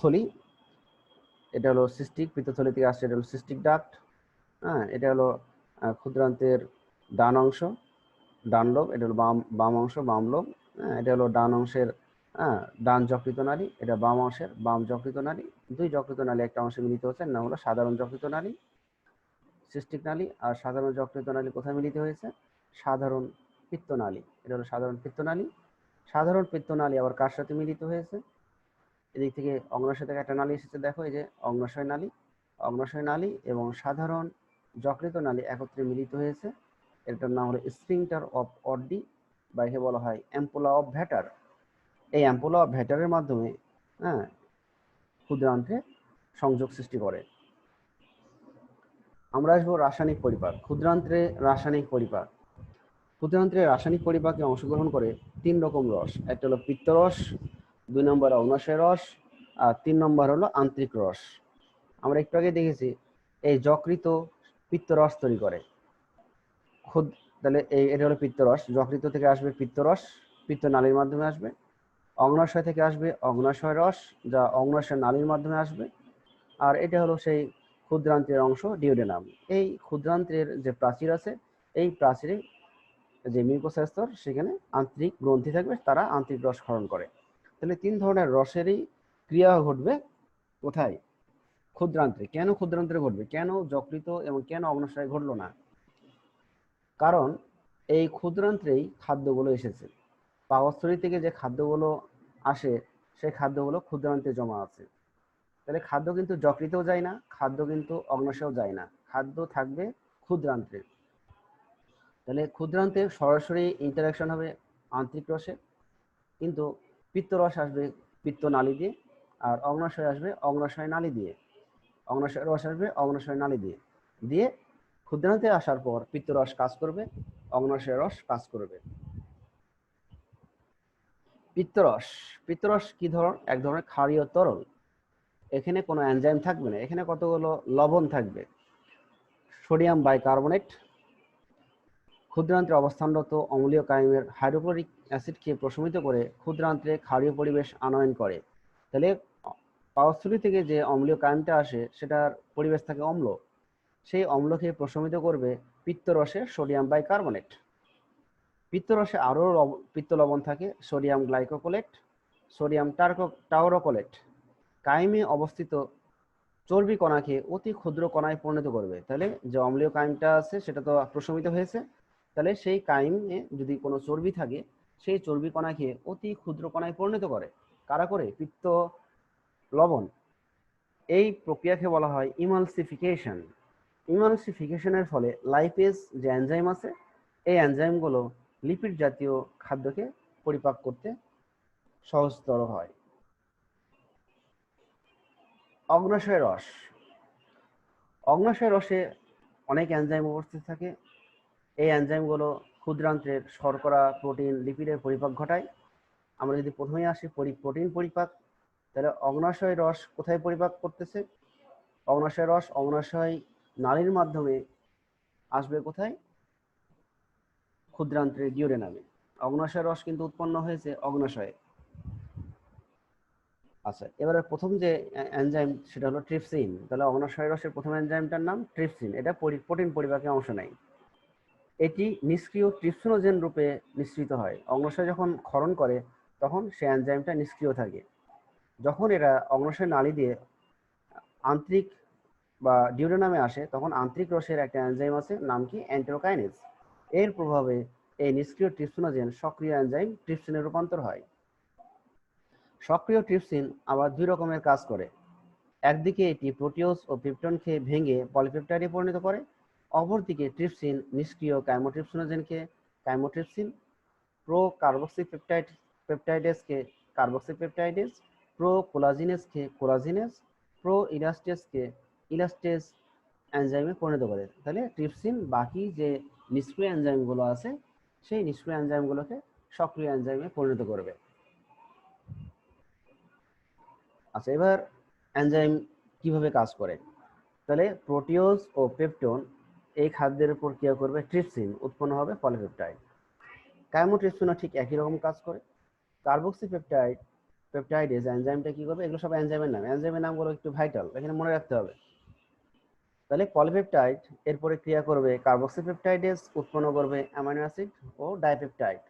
থলি, এটা হলো সিস্টিক, পিত্তথলি থেকে আসছে, এটা হলো সিস্টিক ডাক্ট। এটা হলো ক্ষুদ্রান্তের ডান অংশ, ডান লোব, এটা হলো বাম অংশ, বাম লোব। এটা হলো ডান অংশের ডান যকৃত নালী, এটা বাম অংশের বাম যকৃত নালী। দুই যকৃত নালী একটা অংশে মিলিত হচ্ছে, নাম হলো সাধারণ যকৃত নালী, সিস্টিক নালী। আর সাধারণ যকৃত নালী কোথায় মিলিত হয়েছে? সাধারণ পিত্তনালী, এটা হলো সাধারণ পিত্তনালী। সাধারণ পিত্তনালী আবার কার সাথে মিলিত হয়েছে? এদিক থেকে অগ্নাশয় থেকে একটা নালী এসেছে, দেখো এই যে অগ্নাশয় নালী। অগ্নাশয় নালী এবং সাধারণ যকৃত নালী একত্রে মিলিত হয়েছে, এটার নাম হলো স্ফিংটার অফ অড্ডি, বা একে বলা হয় অ্যাম্পুলা অফ ভ্যাটার। এই অ্যাম্পুলা অফ ভ্যাটারের মাধ্যমে ক্ষুদ্রান্তে সংযোগ সৃষ্টি করে। আমরা আসবো রাসায়নিক পরিপাক। ক্ষুদ্রান্ত্রে রাসায়নিক পরিপাক। ক্ষুদ্রান্ত্রের রাসায়নিক পরিপাকে অংশগ্রহণ করে 3 রকম রস। একটা হলো পিত্তরস, 2 নম্বর অগ্ন্যাশয় রস, আর 3 নম্বর হলো আন্তরিক রস। আমরা একটু আগে দেখেছি এই যকৃত পিত্তরস তৈরি করে। তাহলে এটা হলো পিত্তরস, যকৃত থেকে আসবে পিত্তরস, পিত্তনালীর মাধ্যমে আসবে। অগ্ন্যাশয় থেকে আসবে অগ্ন্যাশয় রস, যা অগ্ন্যাশয় নালীর মাধ্যমে আসবে। আর এটা হলো সেই ক্ষুদ্রান্ত্রের অংশ ডিওডেনাম। এই ক্ষুদ্রান্ত্রের যে প্রাচীর আছে, এই প্রাচীরে যে মিউকোসা স্তর, সেখানে আন্তরিক গ্রন্থি থাকবে, তারা আন্তরিক রস ক্ষরণ করে। তাহলে 3 ধরনের রসেরই ক্রিয়া ঘটবে কোথায়? ক্ষুদ্রান্ত্রে। কেন ক্ষুদ্রান্ত্রে ঘটবে? কেন যকৃত এবং কেন অগ্ন্যাশয়ে ঘটলো না? কারণ এই ক্ষুদ্রান্ত্রেই খাদ্যগুলো এসেছে। পাকস্থলী থেকে যে খাদ্যগুলো আসে, সেই খাদ্যগুলো ক্ষুদ্রান্তে জমা আছে। তাহলে খাদ্য কিন্তু যকৃতেও যায় না, খাদ্য কিন্তু অগ্ন্যাশয়েও যায় না, খাদ্য থাকবে ক্ষুদ্রান্ত্রে। তাহলে ক্ষুদ্রান্তে সরাসরি ইন্টারাকশন হবে আন্তরিক রসে, কিন্তু পিত্তরস আসবে পিত্তনালী দিয়ে, আর অগ্ন্যাশয় আসবে অগ্ন্যাশয় নালী দিয়ে, অগ্ন্যাশয় রস আসবে অগ্ন্যাশয় নালী দিয়ে দিয়ে ক্ষুদ্রান্তে আসার পর পিত্তরস কাজ করবে, অগ্ন্যাশয় রস কাজ করবে। পিত্তরস, পিত্তরস কি ধরন? এক ধরনের ক্ষারীয় তরল। এখানে কোনো এনজাইম থাকবে না, এখানে কতগুলো লবণ থাকবে। সোডিয়াম বাইকার্বনেট ক্ষুদ্রান্ত্রে অবস্থানরত অম্লীয় কাইমের হাইড্রোক্লোরিক অ্যাসিডকে প্রশমিত করে ক্ষুদ্রান্ত্রে ক্ষারীয় পরিবেশ আনয়ন করে। তাহলে পাকস্থলী থেকে যে অম্লীয় কাইমটা আসে, সেটার পরিবেশ থাকে অম্ল, সেই অম্লকে প্রশমিত করবে পিত্তরসে সোডিয়াম বাইকার্বনেট। পিত্তরসে আরও পিত্ত লবণ থাকে, সোডিয়াম গ্লাইকোকোলেট, সোডিয়াম টাউরোকোলেট। কাইমে অবস্থিত চর্বি কণাকে অতি ক্ষুদ্র কণায় পরিণত করবে। তাহলে যে অম্লীয় কাইমটা আছে, সেটা তো প্রশমিত হয়েছে, তাহলে সেই কাইমে যদি কোনো চর্বি থাকে, সেই চর্বি কণাকে অতি ক্ষুদ্র কণায় পরিণত করে। কারা করে? পিত্ত লবণ। এই প্রক্রিয়াকে বলা হয় ইমালসিফিকেশন। ইমালসিফিকেশনের ফলে লাইপেজ যে এনজাইম আছে, এই এনজাইমগুলো লিপিড জাতীয় খাদ্যকে পরিপাক করতে সহজতর হয়। অগ্ন্যাশয় রস, অগ্ন্যাশয় রসে অনেক এনজাইম উপস্থিত থাকে। এই এনজাইমগুলো ক্ষুদ্রান্ত্রের শর্করা, প্রোটিন, লিপিডের পরিপাক ঘটায়। আমরা যদি প্রথমেই আসি প্রোটিন পরিপাক, তাহলে অগ্ন্যাশয় রস কোথায় পরিপাক করতেছে? অগ্ন্যাশয় রস অগ্ন্যাশয় নালীর মাধ্যমে আসবে কোথায়? ক্ষুদ্রান্ত্রের ডিওডেনামে। অগ্ন্যাশয় রস কিন্তু উৎপন্ন হয়েছে অগ্ন্যাশয়ে। আচ্ছা, এবারে প্রথম যে এনজাইম, সেটা হলো ট্রিপসিন। তাহলে অগ্ন্যাশয় রসের প্রথম এনজাইমটার নাম ট্রিপসিন। এটা প্রোটিন পরিপাকে অংশ নেয়। এটি নিষ্ক্রিয় ট্রিপসিনোজেন রূপে নিঃসৃত হয়। অগ্ন্যাশয় যখন ক্ষরণ করে, তখন সে এনজাইমটা নিষ্ক্রিয় থাকে। যখন এরা অগ্ন্যাশয় নালী দিয়ে আন্তরিক বা ডিওডেনামে আসে, তখন আন্তরিক রসের একটা এনজাইম আছে, নাম কি? এন্টেরোকাইনেজ। এর প্রভাবে এই নিষ্ক্রিয় ট্রিপসিনোজেন সক্রিয় এনজাইম ট্রিপসিনে রূপান্তর হয়। সক্রিয় ট্রিপসিন আবার 2 রকমের কাজ করে। একদিকে এটি প্রোটিওজ ও পেপটনকে ভেঙে পলিপেপটাইডে পরিণত করে, অপরদিকে ট্রিপসিন নিষ্ক্রিয় কাইমোট্রিপসিনোজেনকে কাইমোট্রিপসিন, প্রো পেপটাইডেসকে কার্বক্সিপেপটাইডেস, প্রো কোলাজিনেসকে কোলাজিনেস, প্রো ইলাস্টেসকে ইলাস্টেস এনজাইমে পরিণত করে। তাহলে ট্রিপসিন বাকি যে নিষ্ক্রিয় এনজাইমগুলো আছে, সেই নিষ্ক্রিয় এনজাইমগুলোকে সক্রিয় এনজাইমে পরিণত করবে। আচ্ছা, এবার এনজাইম কিভাবে কাজ করে? তাহলে প্রোটিওজ ও পেপটন এই খাদ্যের উপর ক্রিয়া করবে ট্রিপসিন, উৎপন্ন হবে পলিপেপটাইড। কাইমোট্রিপসিনও ঠিক একই রকম কাজ করে। পেপটাইডেজ এনজাইমটা কি করবে? এগুলো সব এনজাইমের নাম, এনজাইমের নামগুলো একটু ভাইটাল, এখানে মনে রাখতে হবে। তাহলে পলিপেপটাইড এরপরে ক্রিয়া করবে কার্বক্সিপেপটাইডেজ, উৎপন্ন করবে অ্যামাইনো অ্যাসিড ও ডাইপেপটাইড।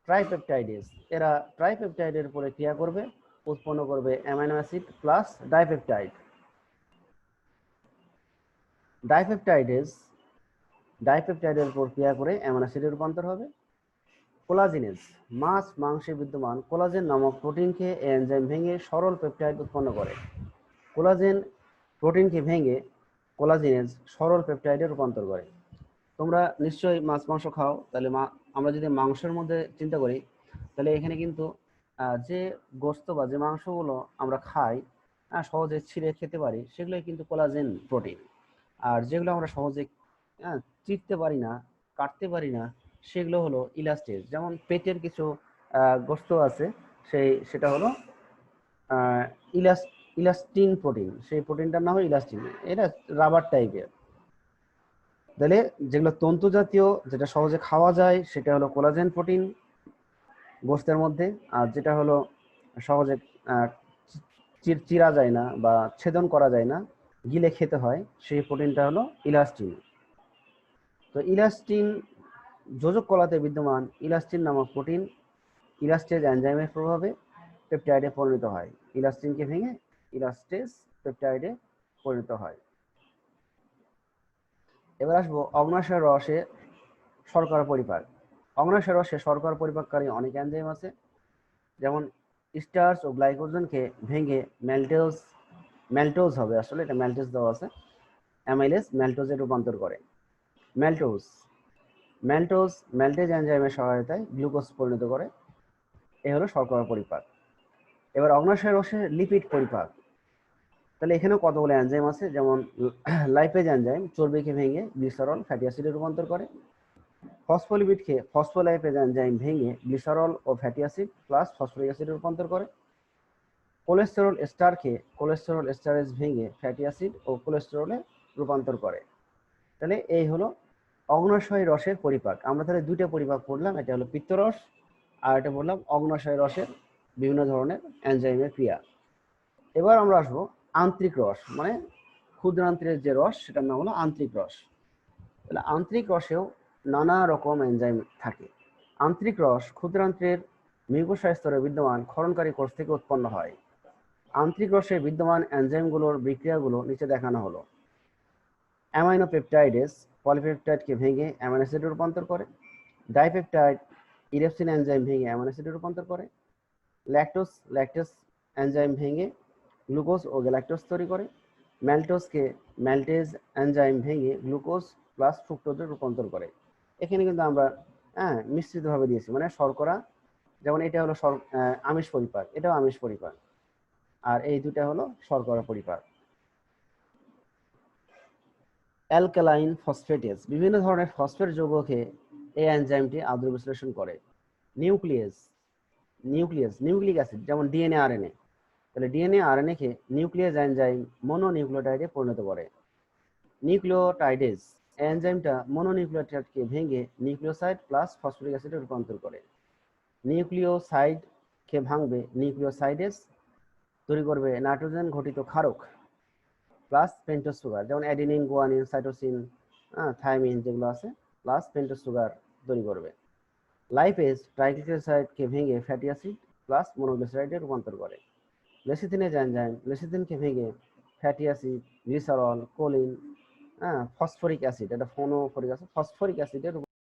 ট্রাইপেপটাইডেজ, এরা ট্রাইপেপটাইডের উপরে ক্রিয়া করবে, উৎপন্ন করবে অ্যামাইনো অ্যাসিড প্লাস ডাইপেপটাইড। ডাইপেপটাইডের উপর ক্রিয়া করে অ্যামাইনো অ্যাসিডে রূপান্তর হবে। কোলাজিনেজ, মাংসে বিদ্যমান কোলাজেন নামক প্রোটিনকে এনজাইম ভেঙে সরল পেপটাইড উৎপন্ন করে। কোলাজেন প্রোটিনকে ভেঙে কোলাজিনেজ সরল পেপটাইডে রূপান্তর করে। তোমরা নিশ্চয়ই মাংস খাও, তাহলে আমরা যদি মাংসের মধ্যে চিন্তা করি, তাহলে এখানে কিন্তু যে গোস্ত বা যে মাংসগুলো আমরা খাই, সহজে ছিঁড়ে খেতে পারি, সেগুলোই কিন্তু কোলাজেন প্রোটিন। আর যেগুলো আমরা সহজে চিরতে পারি না, কাটতে পারি না, সেগুলো হলো ইলাস্টেজ। যেমন পেটের কিছু গোস্ত আছে, সেটা হলো ইলাস্টিন প্রোটিন, সেই প্রোটিনটার নাম হলো ইলাস্টিন। এটা রাবার টাইপের। তাহলে যেগুলো তন্তু জাতীয়, যেটা সহজে খাওয়া যায়, সেটা হলো কোলাজেন প্রোটিন গোস্তের মধ্যে। আর যেটা হলো সহজে চিরা যায় না বা ছেদন করা যায় না, গিলে খেতে হয়, সেই প্রোটিনটা হলো ইলাস্টিন। তো ইলাস্টিন যোজক কলাতে বিদ্যমান ইলাস্টিন নামক প্রোটিন ইলাস্টেজ এনজাইমের প্রভাবে পেপটাইডে পরিণত হয়। ইলাস্টিনকে ভেঙে ইলাস্টেজ পেপটাইডে পরিণত হয়। এবার আসবো অগ্ন্যাশয় রসে শর্করা পরিপাক। অগ্ন্যাশয় রসে শর্করা পরিপাককারী অনেক এনজাইম আছে, যেমন স্টার্চ ও গ্লাইকোজেনকে ভেঙে ম্যালটোজ হবে, আসলে এটা ম্যালটোজ দেওয়া আছে, অ্যামাইলেজ ম্যালটোজে রূপান্তর করে। ম্যালটোজ ম্যালটেজ এনজাইমের সহায়তায় গ্লুকোজ পরিণত করে। এ হলো শর্করা পরিপাক। এবার অগ্ন্যাশয় রসে লিপিড পরিপাক। তাহলে এখানেও কতগুলো এনজাইম আছে, যেমন লাইপেজ এনজাইম চর্বিকে ভেঙে গ্লিসারল ফ্যাটি অ্যাসিডে রূপান্তর করে। ফসফোলিপিডকে ফসফোলাইপেজ এনজাইম ভেঙে গ্লিসারল ও ফ্যাটি অ্যাসিড প্লাস ফসফরিক অ্যাসিডে রূপান্তর করে। কোলেস্টেরল এস্টারকে কোলেস্টেরল এস্টারেজ ভেঙে ফ্যাটি অ্যাসিড ও কোলেস্টেরলে রূপান্তর করে। তাহলে এই হলো অগ্ন্যাশয় রসের পরিপাক। আমরা তাহলে দুইটা পরিপাক পড়লাম, এটা হলো পিত্তরস, আর এটা বললাম অগ্ন্যাশয় রসের বিভিন্ন ধরনের এনজাইমের ক্রিয়া। এবার আমরা আসবো আন্তরিক রস, মানে ক্ষুদ্রান্ত্রের যে রস, সেটার নাম হলো আন্তরিক রস। তাহলে আন্তরিক রসেও নানা রকম এনজাইম থাকে। আন্তরিক রস ক্ষুদ্রান্ত্রের মিউকোসা স্তরে বিদ্যমান ক্ষরণকারী কোষ থেকে উৎপন্ন হয়। আন্তরিক রসে বিদ্যমান এনজাইমগুলোর বিক্রিয়াগুলো নিচে দেখানো হলো। অ্যামাইনোপেপটাইডেস পলিপেপটাইডকে ভেঙে অ্যামাইনো অ্যাসিডে রূপান্তর করে। ডাইপেপটাইড ইরেপসিন এনজাইম ভেঙে অ্যামাইনো অ্যাসিডে রূপান্তর করে। ল্যাকটেস এনজাইম ভেঙে গ্লুকোজ ও গ্যালাক্টোজ তৈরি করে। ম্যালটোজকে ম্যালটেজ এনজাইম ভেঙে গ্লুকোজ প্লাস ফ্রুক্টোজে রূপান্তর করে। এখানে কিন্তু আমরা মিশ্রিতভাবে দিয়েছি, মানে শর্করা, যেমন এটা হলো আমিষ পরিপাক, এটাও আমিষ পরিপাক, আর এই দুটা হলো শর্করা পরিপাক। অ্যালকালাইন ফসফেটেজ বিভিন্ন ধরনের ফসফেট যৌগকে এই এনজাইমটি আদ্র বিশ্লেষণ করে। নিউক্লিক অ্যাসিড, যেমন ডিএনএ আরএনএ। তাহলে ডিএনএ আরএনএ কে নিউক্লিয়াস এনজাইম মনোনিউক্লিওটাইডে পরিণত করে। নিউক্লিওটাইডেজ এনজাইমটা মনোনিউক্লিওটাইডকে ভেঙে নিউক্লিওসাইড প্লাস ফসফরিক অ্যাসিডে রূপান্তর করে। নিউক্লিওসাইডকে ভাঙবে নিউক্লিওসাইডেজ, তৈরি করবে নাইট্রোজেন ঘটিত ক্ষারক প্লাস পেন্টোজ সুগার, যেমন অ্যাডিনিন, গুয়ানিন, সাইটোসিন, থাইমিন যেগুলো আছে, প্লাস পেন্টোজ সুগার তৈরি করবে। লাইপেজ ট্রাইগ্লিসারাইডকে ভেঙে ফ্যাটি অ্যাসিড প্লাস মনোগ্লিসারাইডে রূপান্তর করে। লেসিথিনেজ এনজাইম লেসিথিনকে ভেঙে fatty acid, glycerol, choline, phosphoric acid, এটা ফসফরিক অ্যাসিডের